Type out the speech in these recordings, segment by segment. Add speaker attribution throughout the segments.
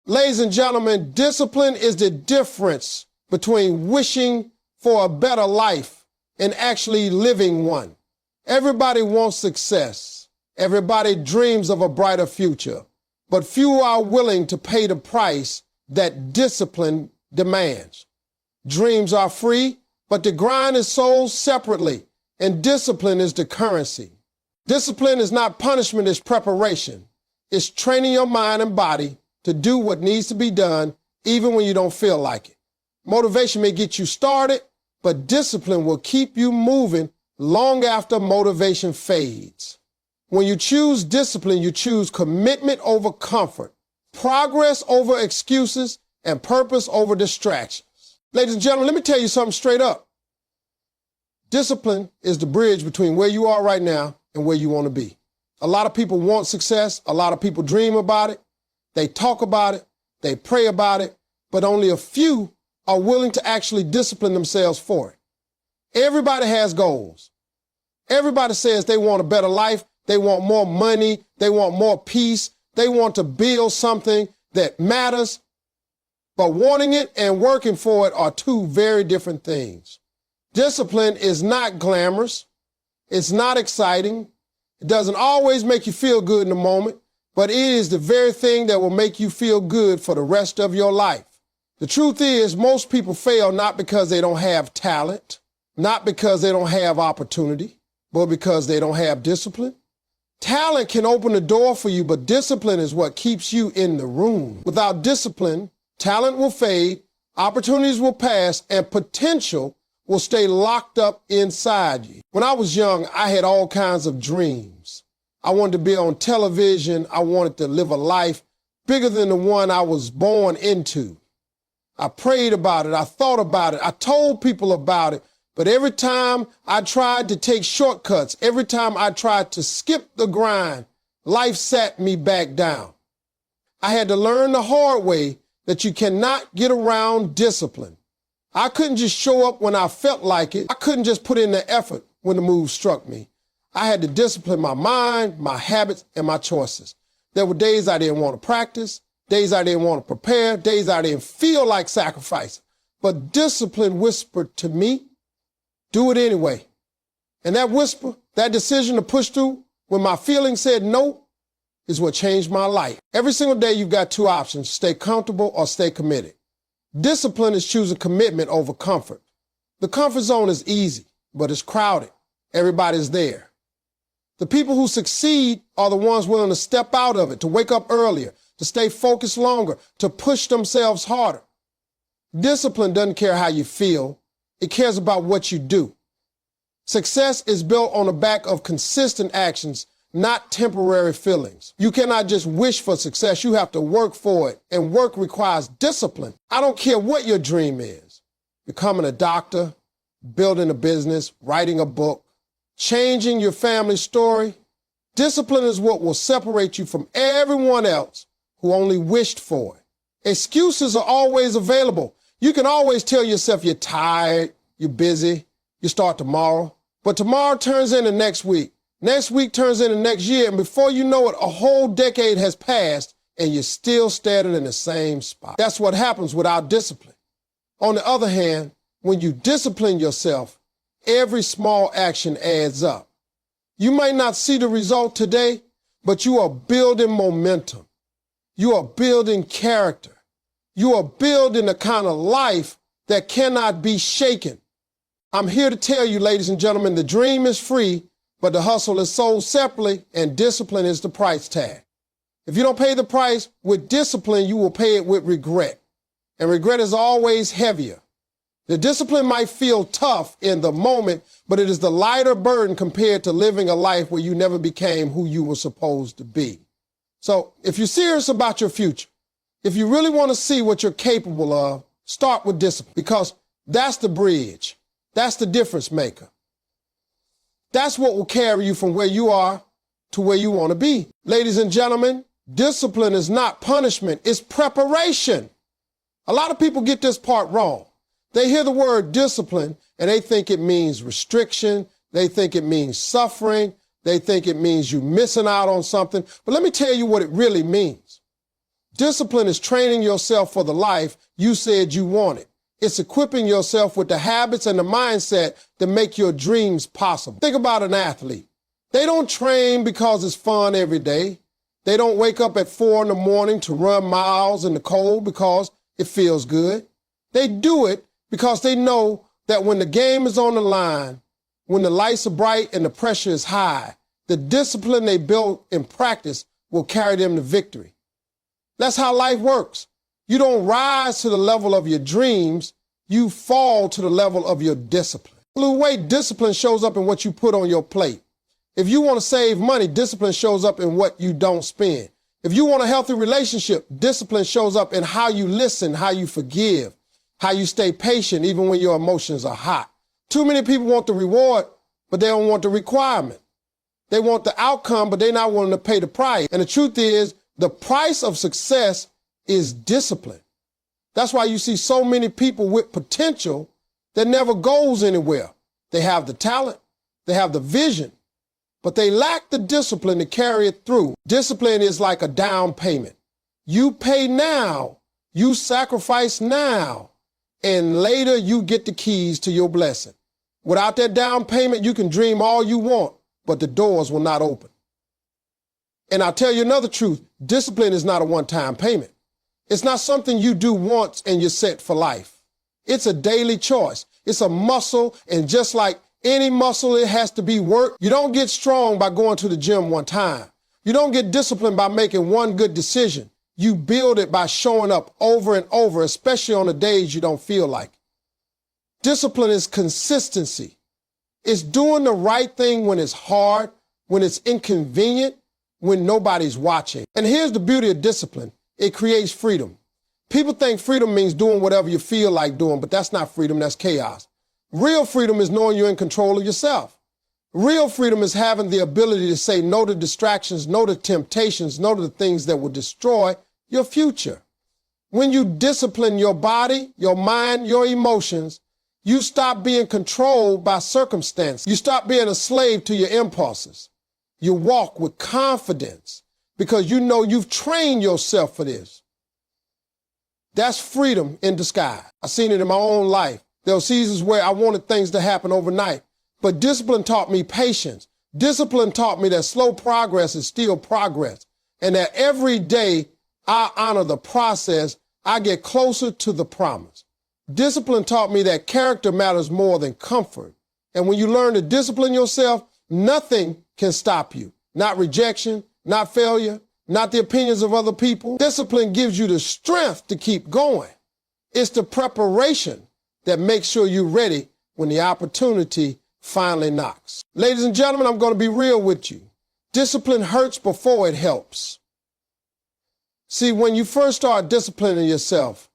Speaker 1: Ladies and gentlemen, discipline is the difference between wishing for a better life and actually living one. Everybody wants success. Everybody dreams of a brighter future, but few are willing to pay the price that discipline demands. Dreams are free, but the grind is sold separately, and discipline is the currency. Discipline is not punishment, it's preparation. It's training your mind and body to do what needs to be done, even when you don't feel like it. Motivation may get you started, but discipline will keep you moving long after motivation fades. When you choose discipline, you choose commitment over comfort, progress over excuses, and purpose over distractions. Ladies and gentlemen, let me tell you something straight up. Discipline is the bridge between where you are right now and where you want to be. A lot of people want success. A lot of people dream about it. They talk about it. They pray about it. But only a few are willing to actually discipline themselves for it. Everybody has goals. Everybody says they want a better life. They want more money. They want more peace. They want to build something that matters. But wanting it and working for it are two very different things. Discipline is not glamorous. It's not exciting. It doesn't always make you feel good in the moment, but it is the very thing that will make you feel good for the rest of your life. The truth is, most people fail not because they don't have talent, not because they don't have opportunity, but because they don't have discipline. Talent can open the door for you, but discipline is what keeps you in the room. Without discipline, talent will fade, opportunities will pass, and potential will stay locked up inside you. When I was young, I had all kinds of dreams. I wanted to be on television. I wanted to live a life bigger than the one I was born into. I prayed about it. I thought about it. I told people about it. But every time I tried to take shortcuts, every time I tried to skip the grind, life sat me back down. I had to learn the hard way that you cannot get around discipline. I couldn't just show up when I felt like it. I couldn't just put in the effort when the move struck me. I had to discipline my mind, my habits, and my choices. There were days I didn't want to practice, days I didn't want to prepare, days I didn't feel like sacrificing. But discipline whispered to me, do it anyway. And that whisper, that decision to push through when my feelings said no, is what changed my life. Every single day you've got two options, stay comfortable or stay committed. Discipline is choosing commitment over comfort. The comfort zone is easy, but it's crowded. Everybody's there. The people who succeed are the ones willing to step out of it, to wake up earlier, to stay focused longer, to push themselves harder. Discipline doesn't care how you feel. It cares about what you do. Success is built on the back of consistent actions, not temporary feelings. You cannot just wish for success. You have to work for it, and work requires discipline. I don't care what your dream is. Becoming a doctor, building a business, writing a book, changing your family story. Discipline is what will separate you from everyone else who only wished for it. Excuses are always available. You can always tell yourself you're tired, you're busy, you start tomorrow. But tomorrow turns into next week. Next week turns into next year, and before you know it, a whole decade has passed, and you're still standing in the same spot. That's what happens without discipline. On the other hand, when you discipline yourself, every small action adds up. You might not see the result today, but you are building momentum. You are building character. You are building a kind of life that cannot be shaken. I'm here to tell you, ladies and gentlemen, the dream is free, but the hustle is sold separately, and discipline is the price tag. If you don't pay the price with discipline, you will pay it with regret. And regret is always heavier. The discipline might feel tough in the moment, but it is the lighter burden compared to living a life where you never became who you were supposed to be. So if you're serious about your future, if you really want to see what you're capable of, start with discipline, because that's the bridge. That's the difference maker. That's what will carry you from where you are to where you want to be. Ladies and gentlemen, discipline is not punishment, it's preparation. A lot of people get this part wrong. They hear the word discipline and they think it means restriction. They think it means suffering. They think it means you missing out on something. But let me tell you what it really means. Discipline is training yourself for the life you said you wanted. It's equipping yourself with the habits and the mindset that make your dreams possible. Think about an athlete. They don't train because it's fun every day. They don't wake up at 4 in the morning to run miles in the cold because it feels good. They do it because they know that when the game is on the line, when the lights are bright and the pressure is high, the discipline they built in practice will carry them to victory. That's how life works. You don't rise to the level of your dreams, you fall to the level of your discipline. The way discipline shows up in what you put on your plate. If you want to save money, discipline shows up in what you don't spend. If you want a healthy relationship, discipline shows up in how you listen, how you forgive, how you stay patient even when your emotions are hot. Too many people want the reward, but they don't want the requirement. They want the outcome, but they're not willing to pay the price. And the truth is, the price of success is discipline. That's why you see so many people with potential that never goes anywhere. They have the talent, they have the vision, but they lack the discipline to carry it through. Discipline is like a down payment. You pay now, you sacrifice now, and later you get the keys to your blessing. Without that down payment, you can dream all you want, but the doors will not open. And I'll tell you another truth, discipline is not a one-time payment. It's not something you do once and you're set for life. It's a daily choice. It's a muscle, and just like any muscle, it has to be worked. You don't get strong by going to the gym one time. You don't get disciplined by making one good decision. You build it by showing up over and over, especially on the days you don't feel like it. Discipline is consistency. It's doing the right thing when it's hard, when it's inconvenient, when nobody's watching. And here's the beauty of discipline. It creates freedom. People think freedom means doing whatever you feel like doing, but that's not freedom, that's chaos. Real freedom is knowing you're in control of yourself. Real freedom is having the ability to say no to distractions, no to temptations, no to the things that will destroy your future. When you discipline your body, your mind, your emotions, you stop being controlled by circumstance. You stop being a slave to your impulses. You walk with confidence because you know you've trained yourself for this. That's freedom in disguise. I've seen it in my own life. There were seasons where I wanted things to happen overnight, but discipline taught me patience. Discipline taught me that slow progress is still progress, and that every day I honor the process, I get closer to the promise. Discipline taught me that character matters more than comfort. And when you learn to discipline yourself, nothing can stop you. Not rejection, not failure, not the opinions of other people. Discipline gives you the strength to keep going. It's the preparation that makes sure you're ready when the opportunity finally knocks. Ladies and gentlemen, I'm going to be real with you. Discipline hurts before it helps. See, when you first start disciplining yourself,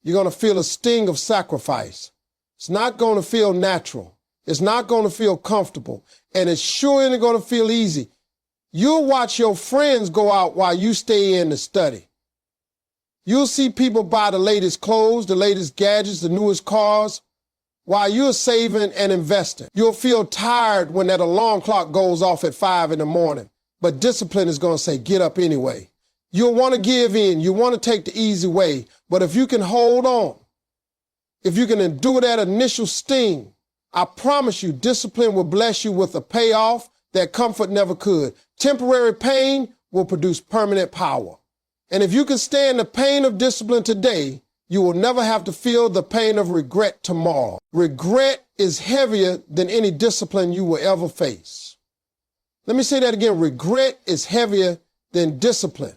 Speaker 1: you're going to feel a sting of sacrifice. It's not going to feel natural. It's not going to feel comfortable. And it's sure isn't going to feel easy. You'll watch your friends go out while you stay in to study. You'll see people buy the latest clothes, the latest gadgets, the newest cars, while you're saving and investing. You'll feel tired when that alarm clock goes off at 5 in the morning. But discipline is going to say, get up anyway. You'll want to give in. You want to take the easy way. But if you can hold on, if you can endure that initial sting, I promise you, discipline will bless you with a payoff that comfort never could. Temporary pain will produce permanent power. And if you can stand the pain of discipline today, you will never have to feel the pain of regret tomorrow. Regret is heavier than any discipline you will ever face. Let me say that again. Regret is heavier than discipline.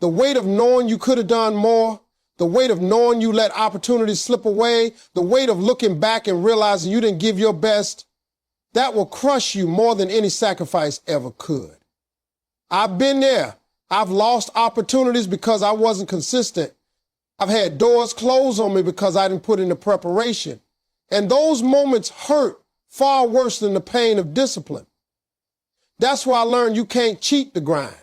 Speaker 1: The weight of knowing you could have done more, the weight of knowing you let opportunities slip away, the weight of looking back and realizing you didn't give your best, that will crush you more than any sacrifice ever could. I've been there. I've lost opportunities because I wasn't consistent. I've had doors closed on me because I didn't put in the preparation. And those moments hurt far worse than the pain of discipline. That's why I learned you can't cheat the grind.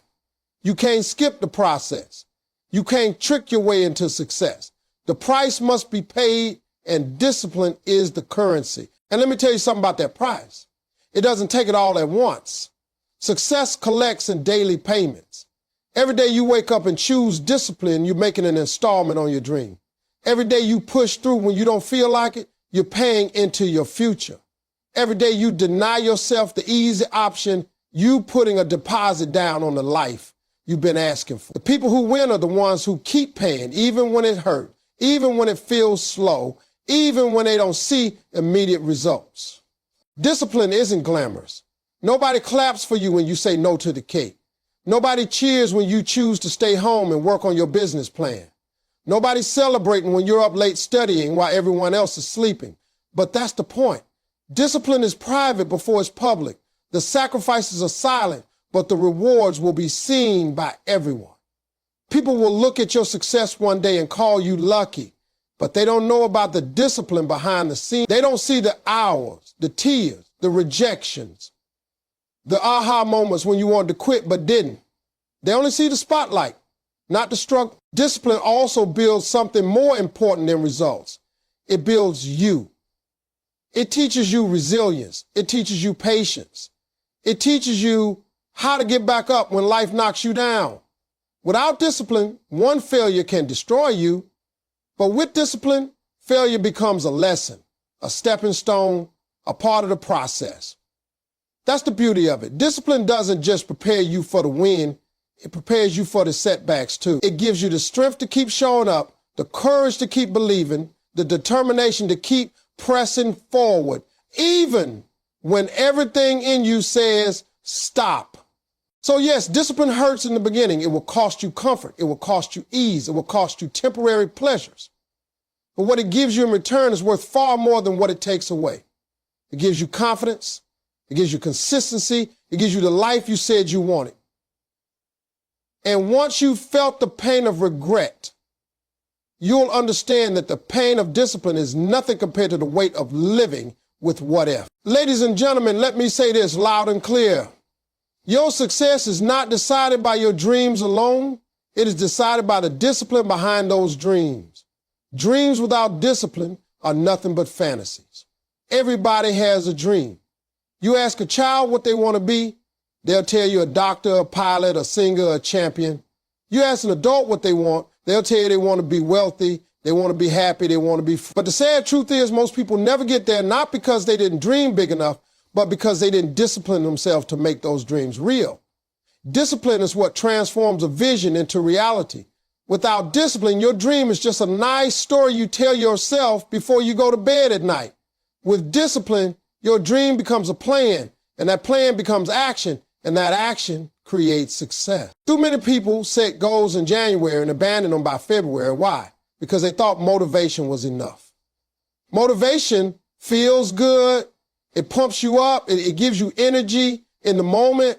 Speaker 1: You can't skip the process. You can't trick your way into success. The price must be paid, and discipline is the currency. And let me tell you something about that price. It doesn't take it all at once. Success collects in daily payments. Every day you wake up and choose discipline, you're making an installment on your dream. Every day you push through when you don't feel like it, you're paying into your future. Every day you deny yourself the easy option, you putting a deposit down on the life you've been asking for. The people who win are the ones who keep paying, even when it hurts, even when it feels slow, even when they don't see immediate results. Discipline isn't glamorous. Nobody claps for you when you say no to the cake. Nobody cheers when you choose to stay home and work on your business plan. Nobody's celebrating when you're up late studying while everyone else is sleeping. But that's the point. Discipline is private before it's public. The sacrifices are silent, but the rewards will be seen by everyone. People will look at your success one day and call you lucky, but they don't know about the discipline behind the scenes. They don't see the hours, the tears, the rejections, the aha moments when you wanted to quit but didn't. They only see the spotlight, not the struggle. Discipline also builds something more important than results. It builds you. It teaches you resilience. It teaches you patience. It teaches you how to get back up when life knocks you down. Without discipline, one failure can destroy you, but with discipline, failure becomes a lesson, a stepping stone, a part of the process. That's the beauty of it. Discipline doesn't just prepare you for the win, it prepares you for the setbacks too. It gives you the strength to keep showing up, the courage to keep believing, the determination to keep pressing forward, even when everything in you says stop. So yes, discipline hurts in the beginning. It will cost you comfort. It will cost you ease. It will cost you temporary pleasures. But what it gives you in return is worth far more than what it takes away. It gives you confidence. It gives you consistency. It gives you the life you said you wanted. And once you felt the pain of regret, you'll understand that the pain of discipline is nothing compared to the weight of living with what if. Ladies and gentlemen, let me say this loud and clear. Your success is not decided by your dreams alone. It is decided by the discipline behind those dreams. Dreams without discipline are nothing but fantasies. Everybody has a dream. You ask a child what they want to be, they'll tell you a doctor, a pilot, a singer, a champion. You ask an adult what they want, they'll tell you they want to be wealthy, they want to be happy, they want to be free. But the sad truth is most people never get there, not because they didn't dream big enough, but because they didn't discipline themselves to make those dreams real. Discipline is what transforms a vision into reality. Without discipline, your dream is just a nice story you tell yourself before you go to bed at night. With discipline, your dream becomes a plan, and that plan becomes action, and that action creates success. Too many people set goals in January and abandon them by February. Why? Because they thought motivation was enough. Motivation feels good. It pumps you up. It gives you energy in the moment.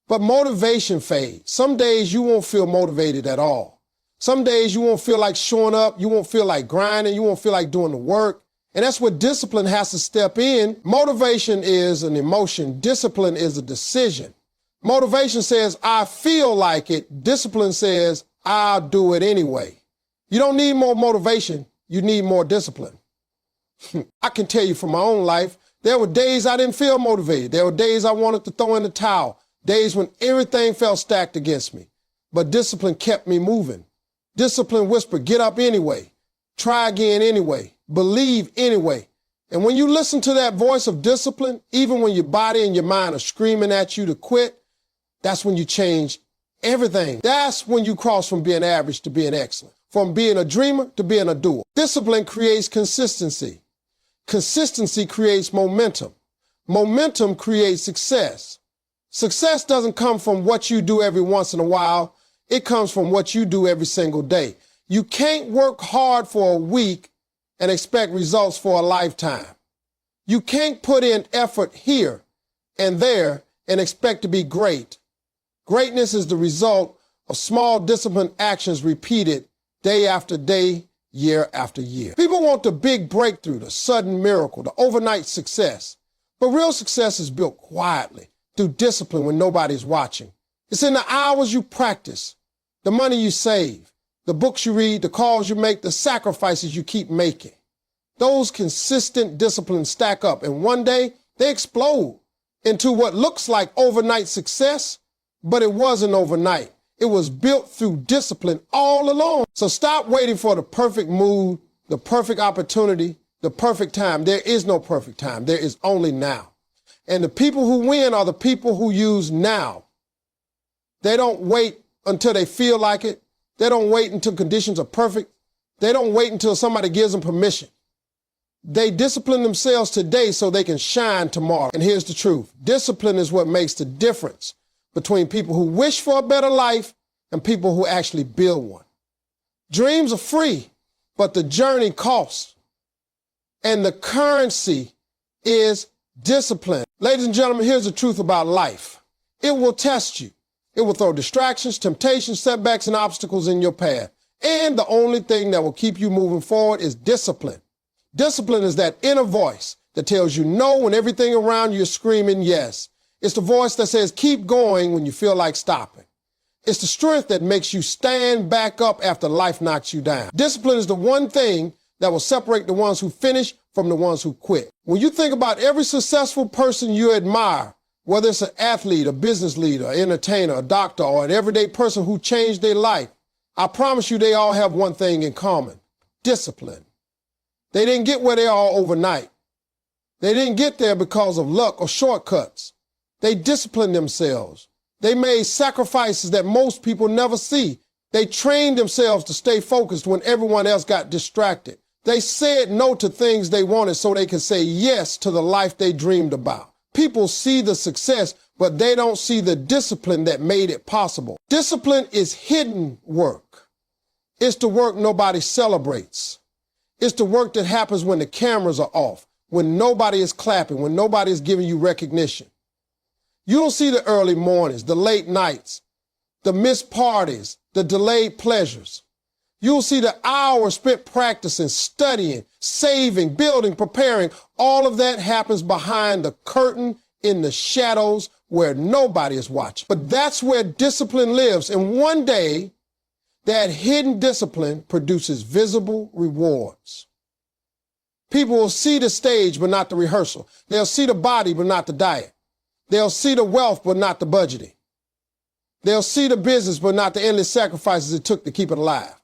Speaker 1: But motivation fades. Some days you won't feel motivated at all. Some days you won't feel like showing up. You won't feel like grinding. You won't feel like doing the work. And that's where discipline has to step in. Motivation is an emotion. Discipline is a decision. Motivation says, I feel like it. Discipline says, I'll do it anyway. You don't need more motivation. You need more discipline. I can tell you from my own life, there were days I didn't feel motivated. There were days I wanted to throw in the towel. Days when everything felt stacked against me. But discipline kept me moving. Discipline whispered, get up anyway. Try again anyway. Believe anyway. And when you listen to that voice of discipline, even when your body and your mind are screaming at you to quit, that's when you change everything. That's when you cross from being average to being excellent. From being a dreamer to being a doer. Discipline creates consistency. Consistency creates momentum. Momentum creates success. Success doesn't come from what you do every once in a while. It comes from what you do every single day. You can't work hard for a week and expect results for a lifetime. You can't put in effort here and there and expect to be great. Greatness is the result of small disciplined actions repeated day after day, year after year. People want the big breakthrough, the sudden miracle, the overnight success. But real success is built quietly through discipline when nobody's watching. It's in the hours you practice, the money you save, the books you read, the calls you make, the sacrifices you keep making. Those consistent disciplines stack up, and one day they explode into what looks like overnight success, but it wasn't overnight. It was built through discipline all along. So stop waiting for the perfect mood, the perfect opportunity, the perfect time. There is no perfect time. There is only now. And the people who win are the people who use now. They don't wait until they feel like it. They don't wait until conditions are perfect. They don't wait until somebody gives them permission. They discipline themselves today so they can shine tomorrow. And here's the truth. Discipline is what makes the difference between people who wish for a better life and people who actually build one. Dreams are free, but the journey costs. And the currency is discipline. Ladies and gentlemen, here's the truth about life. It will test you. It will throw distractions, temptations, setbacks, and obstacles in your path. And the only thing that will keep you moving forward is discipline. Discipline is that inner voice that tells you no when everything around you is screaming yes. It's the voice that says keep going when you feel like stopping. It's the strength that makes you stand back up after life knocks you down. Discipline is the one thing that will separate the ones who finish from the ones who quit. When you think about every successful person you admire, whether it's an athlete, a business leader, an entertainer, a doctor, or an everyday person who changed their life, I promise you they all have one thing in common: discipline. They didn't get where they are overnight. They didn't get there because of luck or shortcuts. They disciplined themselves. They made sacrifices that most people never see. They trained themselves to stay focused when everyone else got distracted. They said no to things they wanted so they could say yes to the life they dreamed about. People see the success, but they don't see the discipline that made it possible. Discipline is hidden work. It's the work nobody celebrates. It's the work that happens when the cameras are off, when nobody is clapping, when nobody is giving you recognition. You don't see the early mornings, the late nights, the missed parties, the delayed pleasures. You'll see the hours spent practicing, studying, saving, building, preparing. All of that happens behind the curtain in the shadows where nobody is watching. But that's where discipline lives. And one day, that hidden discipline produces visible rewards. People will see the stage, but not the rehearsal. They'll see the body, but not the diet. They'll see the wealth, but not the budgeting. They'll see the business, but not the endless sacrifices it took to keep it alive.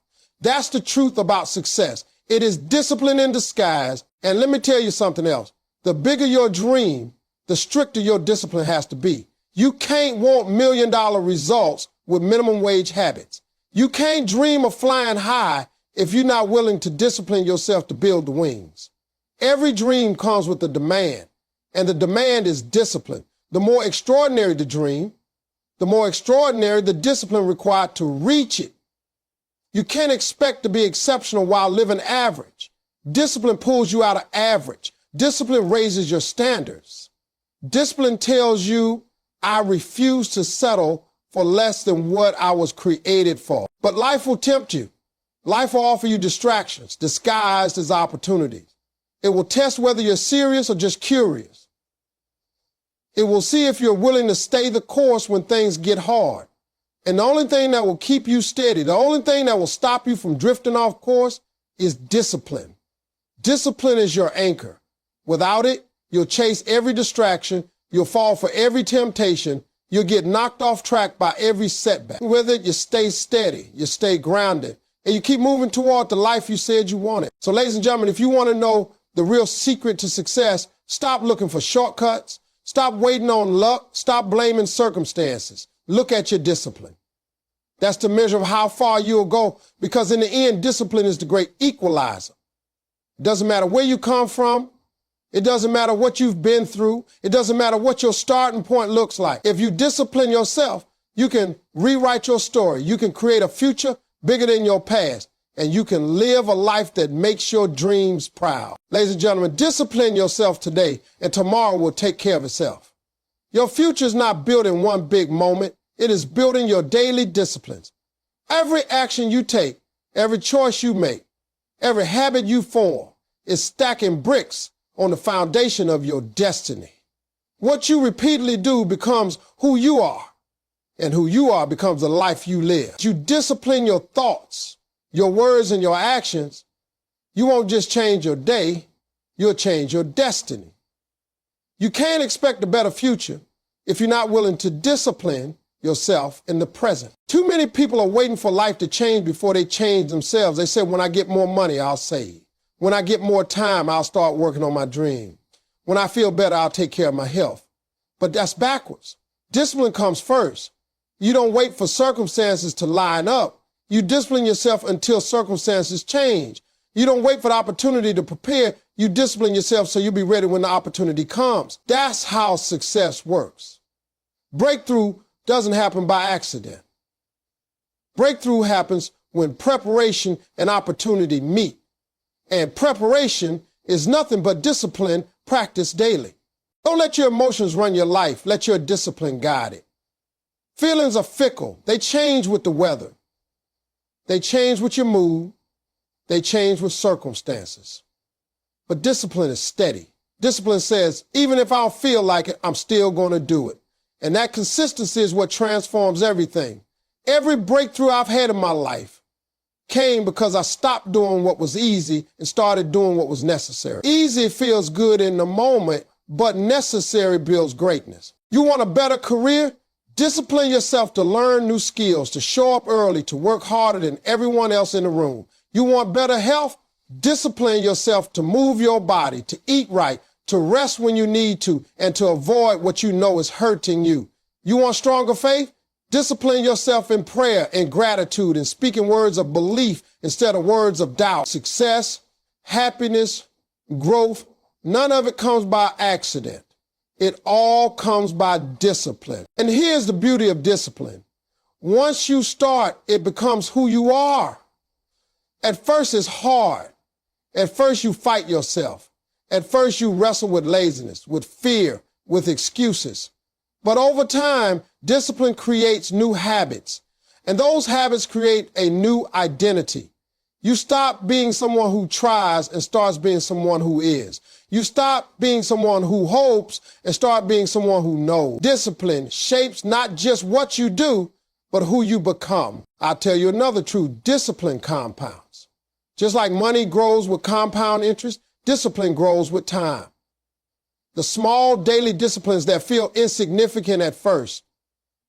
Speaker 1: That's the truth about success. It is discipline in disguise. And let me tell you something else. The bigger your dream, the stricter your discipline has to be. You can't want $1 million results with minimum wage habits. You can't dream of flying high if you're not willing to discipline yourself to build the wings. Every dream comes with a demand, and the demand is discipline. The more extraordinary the dream, the more extraordinary the discipline required to reach it. You can't expect to be exceptional while living average. Discipline pulls you out of average. Discipline raises your standards. Discipline tells you, I refuse to settle for less than what I was created for. But life will tempt you. Life will offer you distractions, disguised as opportunities. It will test whether you're serious or just curious. It will see if you're willing to stay the course when things get hard. And the only thing that will keep you steady, the only thing that will stop you from drifting off course is discipline. Discipline is your anchor. Without it, you'll chase every distraction, you'll fall for every temptation, you'll get knocked off track by every setback. With it, you stay steady, you stay grounded, and you keep moving toward the life you said you wanted. So ladies and gentlemen, if you want to know the real secret to success, stop looking for shortcuts, stop waiting on luck, stop blaming circumstances. Look at your discipline. That's the measure of how far you'll go, because in the end, discipline is the great equalizer. It doesn't matter where you come from. It doesn't matter what you've been through. It doesn't matter what your starting point looks like. If you discipline yourself, you can rewrite your story. You can create a future bigger than your past, and you can live a life that makes your dreams proud. Ladies and gentlemen, discipline yourself today, and tomorrow will take care of itself. Your future is not built in one big moment. It is built in your daily disciplines. Every action you take, every choice you make, every habit you form is stacking bricks on the foundation of your destiny. What you repeatedly do becomes who you are, and who you are becomes the life you live. You discipline your thoughts, your words, and your actions. You won't just change your day, you'll change your destiny. You can't expect a better future if you're not willing to discipline yourself in the present. Too many people are waiting for life to change before they change themselves. They say, when I get more money, I'll save. When I get more time, I'll start working on my dream. When I feel better, I'll take care of my health. But that's backwards. Discipline comes first. You don't wait for circumstances to line up. You discipline yourself until circumstances change. You don't wait for the opportunity to prepare. You discipline yourself so you'll be ready when the opportunity comes. That's how success works. Breakthrough doesn't happen by accident. Breakthrough happens when preparation and opportunity meet. And preparation is nothing but discipline practiced daily. Don't let your emotions run your life. Let your discipline guide it. Feelings are fickle. They change with the weather. They change with your mood. They change with circumstances. But discipline is steady. Discipline says, even if I don't feel like it, I'm still going to do it. And that consistency is what transforms everything. Every breakthrough I've had in my life came because I stopped doing what was easy and started doing what was necessary. Easy feels good in the moment, but necessary builds greatness. You want a better career? Discipline yourself to learn new skills, to show up early, to work harder than everyone else in the room. You want better health? Discipline yourself to move your body, to eat right, to rest when you need to, and to avoid what you know is hurting you. You want stronger faith? Discipline yourself in prayer and gratitude and speaking words of belief instead of words of doubt. Success, happiness, growth, none of it comes by accident. It all comes by discipline. And here's the beauty of discipline. Once you start, it becomes who you are. At first, it's hard. At first, you fight yourself. At first, you wrestle with laziness, with fear, with excuses. But over time, discipline creates new habits. And those habits create a new identity. You stop being someone who tries and starts being someone who is. You stop being someone who hopes and start being someone who knows. Discipline shapes not just what you do, but who you become. I'll tell you another truth. Discipline compounds. Just like money grows with compound interest, discipline grows with time. The small daily disciplines that feel insignificant at first,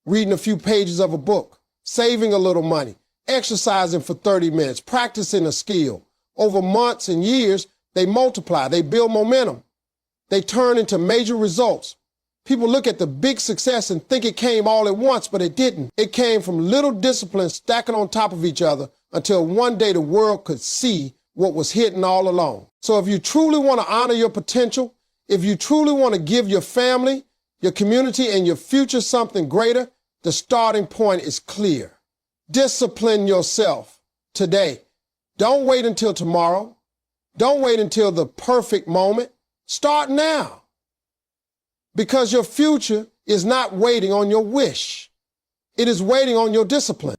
Speaker 1: reading a few pages of a book, saving a little money, exercising for 30 minutes, practicing a skill. Over months and years, they multiply, they build momentum. They turn into major results. People look at the big success and think it came all at once, but it didn't. It came from little disciplines stacking on top of each other until one day the world could see what was hidden all along. So if you truly want to honor your potential, if you truly want to give your family, your community, and your future something greater, the starting point is clear. Discipline yourself today. Don't wait until tomorrow. Don't wait until the perfect moment. Start now. Because your future is not waiting on your wish. It is waiting on your discipline.